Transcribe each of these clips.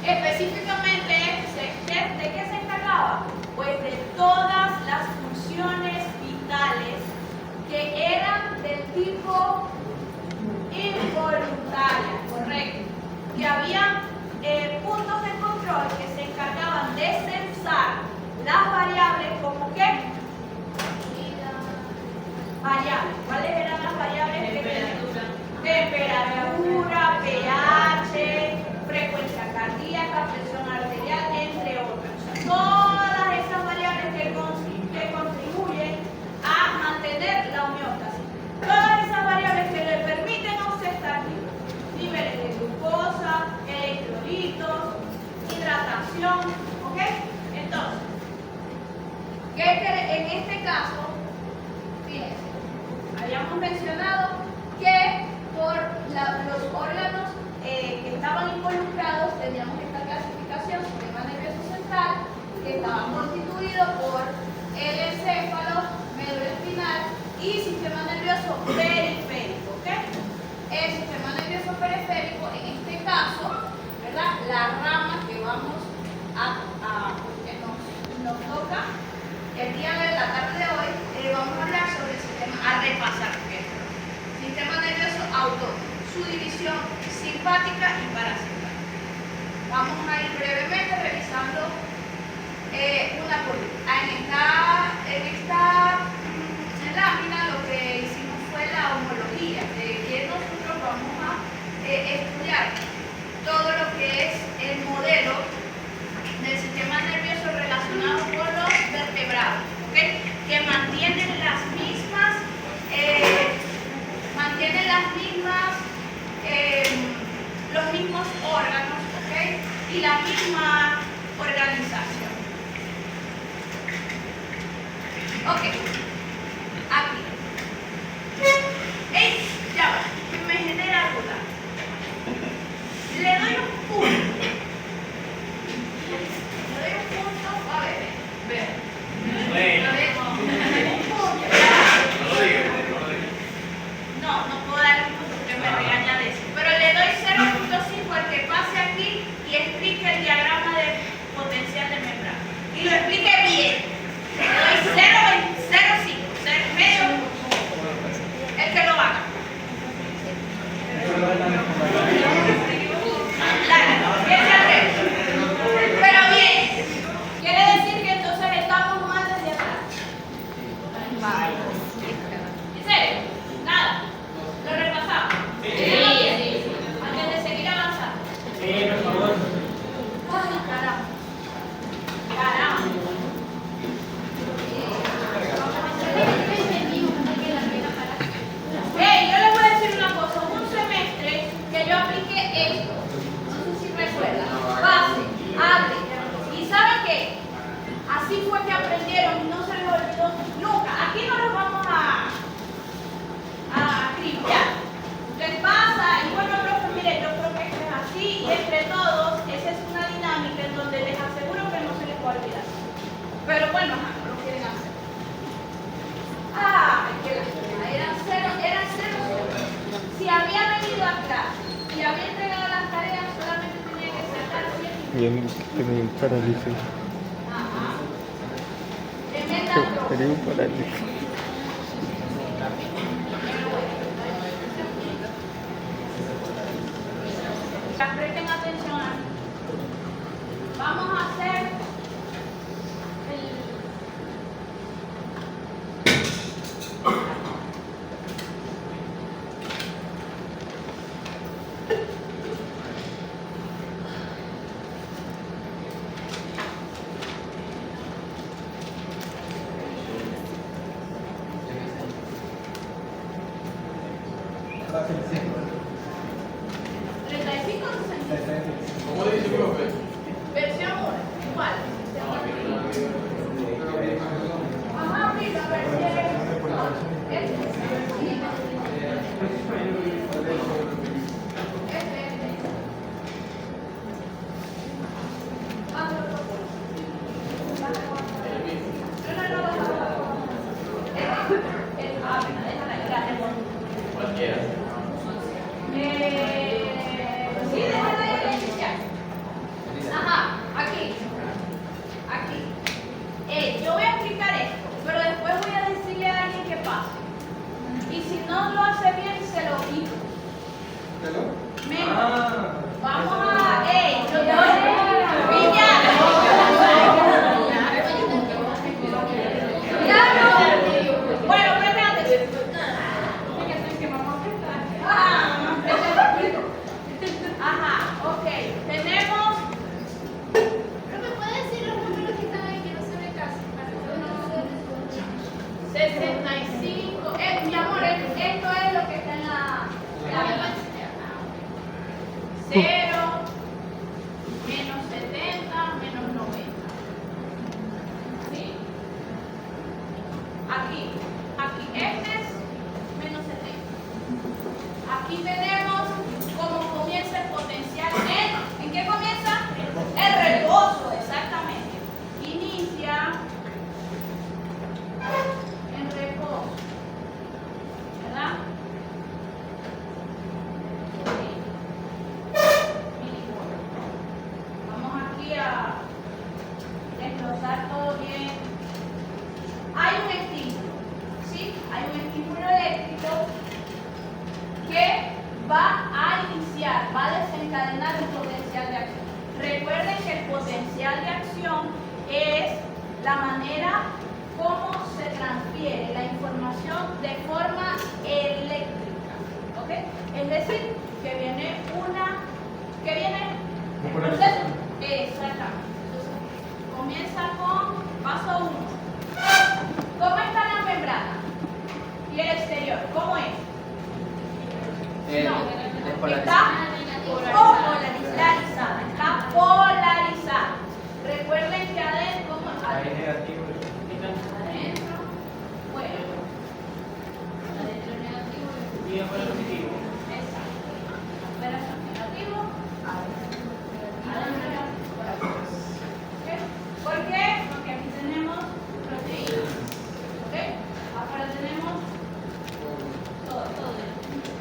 Específicamente, ¿de qué se encargaba? Pues de todas las funciones vitales que eran del tipo involuntaria, correcto. Que había puntos de control que se encargaban de censar las variables como qué? Variables. ¿Cuáles eran las variables? Temperatura, pH, frecuencia cardíaca, presión arterial, entre otras. O sea, todas esas variables que contribuyen a mantener la homeostasis. Todas esas variables que le permiten a usted estar vivo. Niveles de glucosa, electrolitos, hidratación, ¿ok? Entonces, en este caso, fíjense, habíamos mencionado que por los órganos que estaban involucrados teníamos esta clasificación: sistema nervioso central, que estaba constituido por el encéfalo, médula espinal y sistema nervioso periférico, ¿ok? El sistema nervioso periférico, en este caso, ¿verdad? La rama que vamos que nos toca el día de la tarde de hoy, vamos a hablar sobre el sistema, a repasar, sistema nervioso autónomo, su división simpática y parasimpática. Vamos a ir brevemente revisando una por una. En esta lámina lo que hicimos fue la homología, de que nosotros vamos a estudiar todo lo que es el modelo del sistema nervioso relacionado con los vertebrados, ¿okay? Que mantienen los mismos órganos, ¿okay? Y la misma organización. Ok, aquí. ¡Ey! Ya va, me genera duda. Le doy un punto. A ver. No puedo darle un punto porque me regaña de eso. Pero le doy 0.5 al que pase aquí y explique el diagrama de potencial de membrana. Y lo explique bien. Le doy 0.05, medio punto. El que lo haga. Pero bien, quiere decir que entonces estamos mal desde atrás. ¿En serio? Nada. ¿Lo repasamos? Sí. Antes de seguir avanzando. Sí, por favor. Ay, caramba. Yo les voy a decir una cosa. Un semestre que yo apliqué esto, no sé si recuerdan, base, arte. ¿Y saben qué? Así fue que aprendieron y no se les olvidó nunca. Aquí no los vamos a criticar. Usted pasa y bueno, profe, mire, yo creo que esto es así y entre todos, esa es una dinámica en donde les aseguro que no se les va a olvidar. Pero bueno, no lo quieren hacer. Que la eran cero. Si había venido atrás y había entregado las tareas, solamente tenía que sacar 7. Tenía un parálisis. Ajá. Tremenda droga. Tenía un parálisis. Presten atención a mí. Vamos a hacer ¿35 o 65? Recuerden que el potencial de acción es la manera como se transfiere la información de forma eléctrica. ¿Ok? Es decir, que viene el proceso. Exactamente. Entonces, comienza con paso 1. ¿Cómo está la membrana? Y el exterior, ¿cómo es? Está polarizada. Está polarizada. Recuerden que adentro, adentro, bueno, adentro negativo y afuera positivo. Exacto. Afuera negativo, adentro negativo. ¿Okay? ¿Por qué? Porque aquí tenemos proteínas. ¿Ok? Afuera tenemos todo.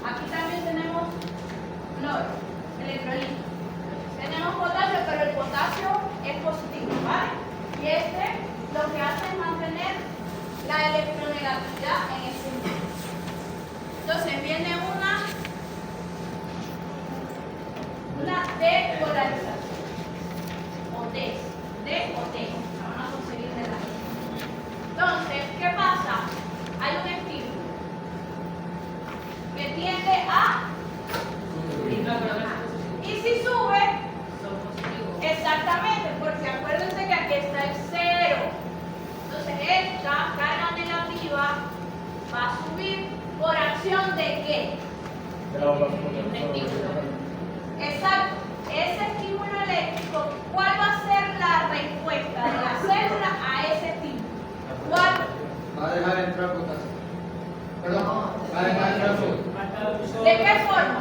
Aquí también tenemos cloro, electrolito. Tenemos potasio, pero el potasio es positivo, ¿vale? Y lo que hace es mantener la electronegatividad en ese nivel. Entonces viene una depolarización. O D o T. La van a conseguir de la. Entonces, ¿qué pasa? Hay un estímulo que tiende a y si sube, exactamente, porque acuérdense que aquí está el 0. Entonces esta carga negativa va a subir por acción de ¿qué? Un estímulo. Exacto. Ese estímulo eléctrico, ¿cuál va a ser la respuesta de la célula a ese estímulo? ¿Cuál? Va a dejar entrar potasio. Perdón, va a dejar entrar sodio. ¿De qué forma?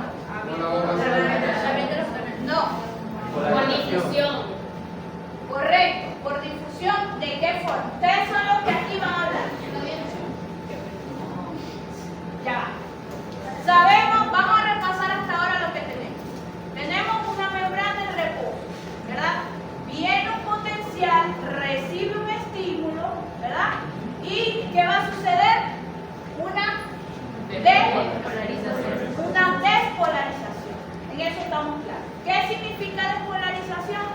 Con la evaporación. No. Por difusión. Correcto. Por difusión, ¿de qué forma? Ustedes son los que aquí van a hablar. Ya va. Sabemos, vamos a repasar hasta ahora lo que tenemos. Tenemos una membrana de reposo, ¿verdad? Viene un potencial, recibe un estímulo, ¿verdad? ¿Y qué va a suceder? Una despolarización. En eso estamos claros. ¿Qué significa despolarización?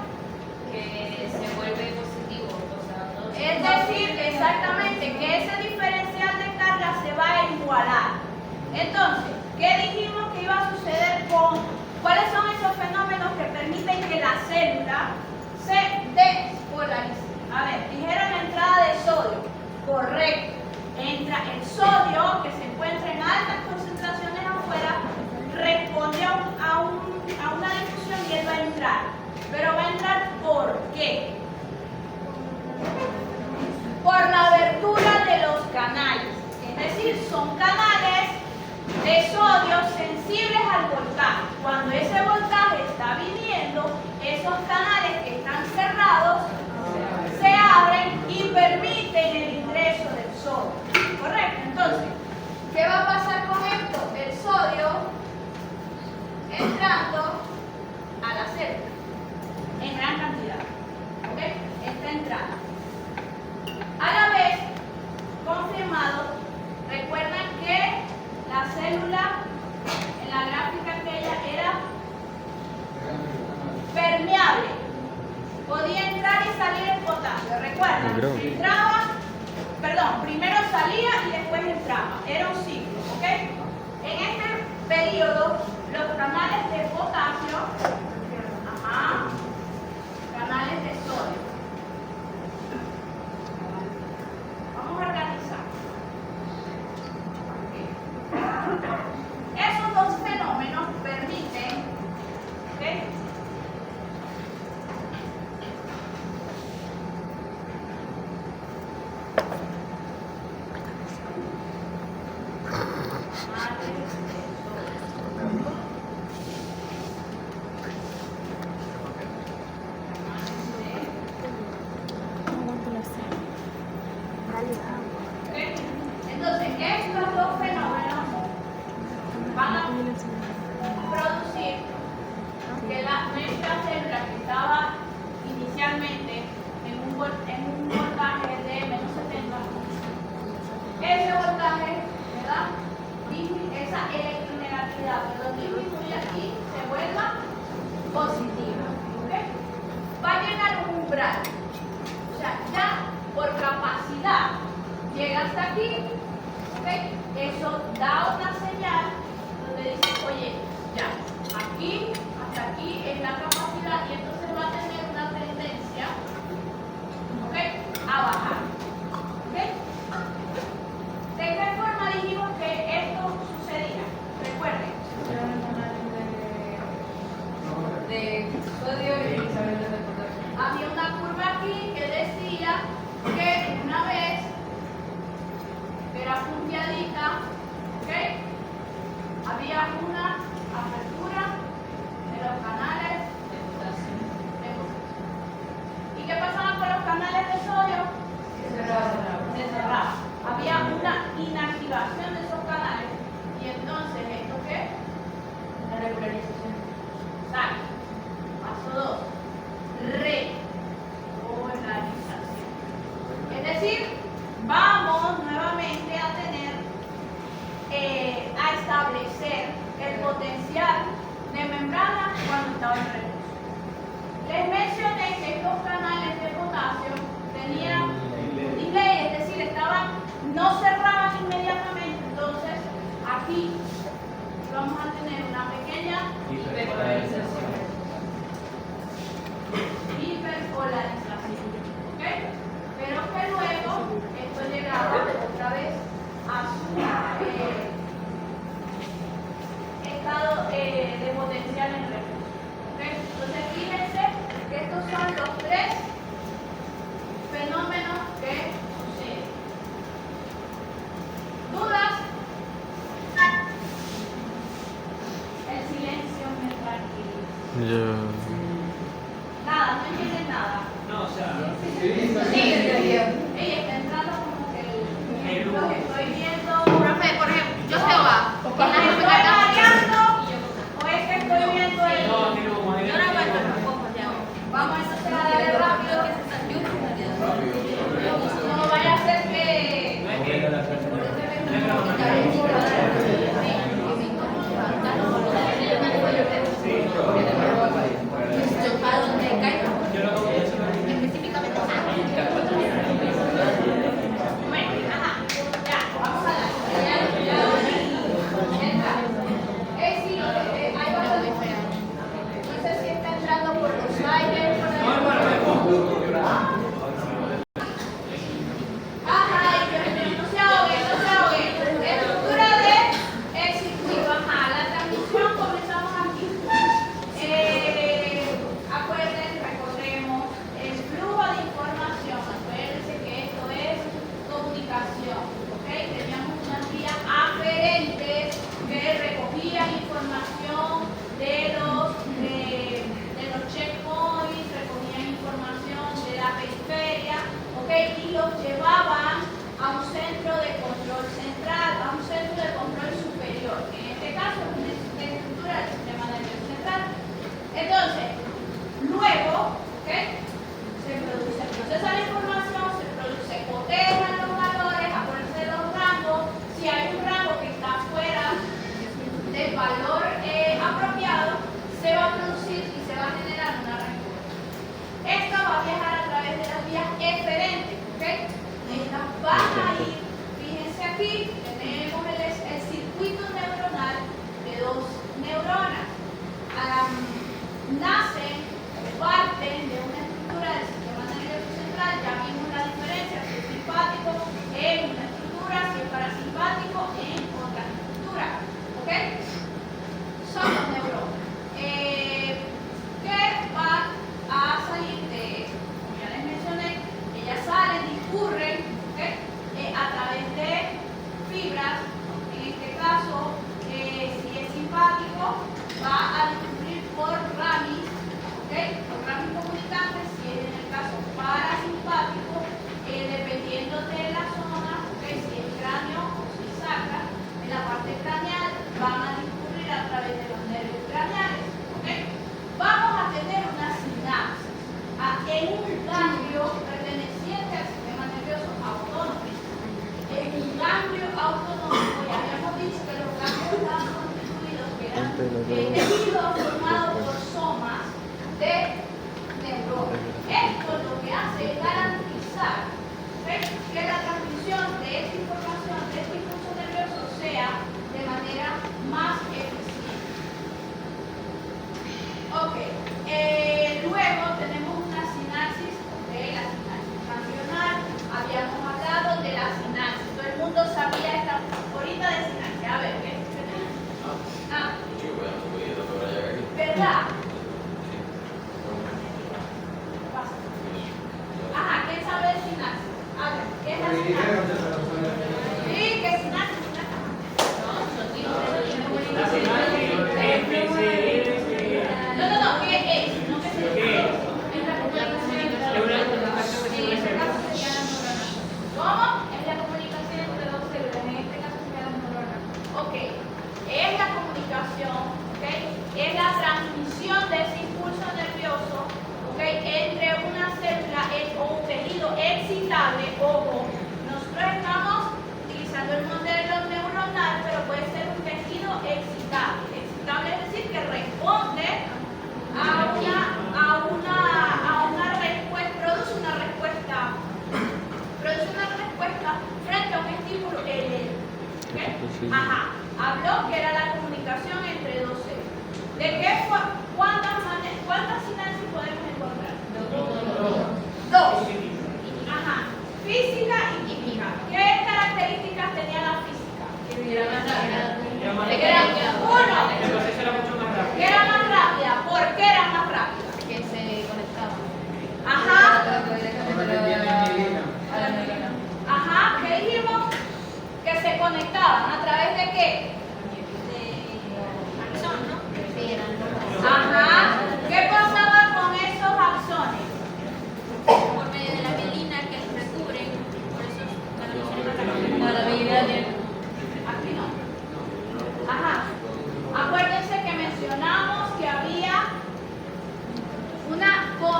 Que se vuelve positivo. O sea, no Es decir, exactamente, que ese diferencial de carga se va a igualar. Entonces, ¿qué dijimos que iba a suceder con? ¿Cuáles son esos fenómenos que permiten que la célula se despolarice? A ver, dijeron la entrada de sodio. Correcto. Entra el sodio, que se encuentra en altas concentraciones afuera, responde a una difusión y él va a entrar. Pero va a entrar ¿por qué? Por la abertura de los canales. Es decir, son canales de sodio sensibles al voltaje. Cuando ese voltaje está viniendo, esos canales que están cerrados se abren y permiten el ingreso del sodio. ¿Correcto? Entonces, ¿qué va a pasar con esto? El sodio entrando a la célula en gran cantidad. ¿Ok? Esta entrada. A la vez, confirmado, recuerdan que la célula en la gráfica aquella era permeable. Podía entrar y salir el potasio. ¿Recuerdan? Entraba, primero salía y después entraba. Era un ciclo, ¿ok? En este periodo, los canales de potasio, canales de sodio. Vamos a organizar. Esos dos fenómenos permiten, ¿ok? umbral. O sea, ya por capacidad llega hasta aquí, ¿ok? Eso da una señal donde dice, oye, ya, aquí, hasta aquí es la capacidad y entonces va a tener una tendencia, ¿ok? A bajar, ¿ok? ¿De qué forma dijimos que esto sucedía? Recuerden. De sodio y saber de potasio. Había una curva aquí que decía que una vez era punteadita, ¿ok? Había una apertura de los canales De potasio. de potasio. ¿Y qué pasaba con los canales de sodio? Se cerraban. Había una inactivación de esos canales y entonces, ¿esto qué? La regularización. Exacto. Paso 2. Repolarización. Es decir, vamos nuevamente a tener, a establecer el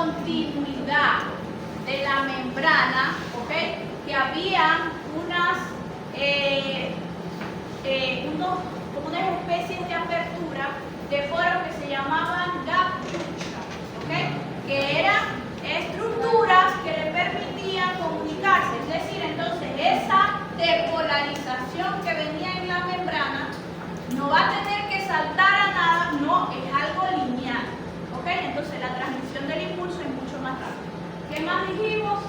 continuidad de la membrana, ¿ok? Que había como unas especies de apertura de poros que se llamaban gap junctions, ¿ok? Que eran estructuras que le permitían comunicarse. Es decir, entonces esa depolarización que venía en la membrana no va a tener que saltar a nada, no, es algo lineal, ¿ok? Entonces la transmisión del impulso es mucho más rápida. ¿Qué más dijimos?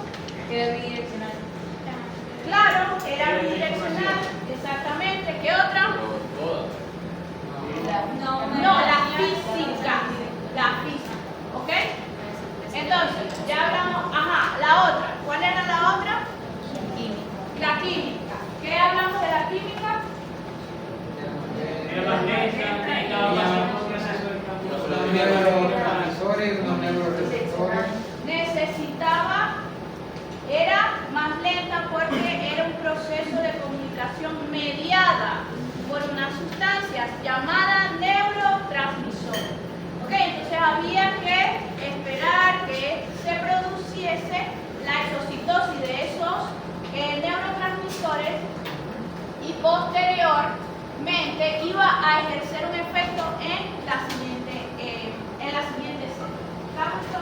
Que era bidireccional. Claro, era bidireccional, exactamente. ¿Qué otra? No, la física, ¿ok? Entonces, ya hablamos, la otra. ¿Cuál era la otra? La química. ¿Qué hablamos de la química? Era más lenta porque era un proceso de comunicación mediada por unas sustancias llamadas neurotransmisores. ¿Ok? Entonces había que esperar que se produciese la exocitosis de esos neurotransmisores y posteriormente iba a ejercer un efecto en la siguiente célula. ¿Estamos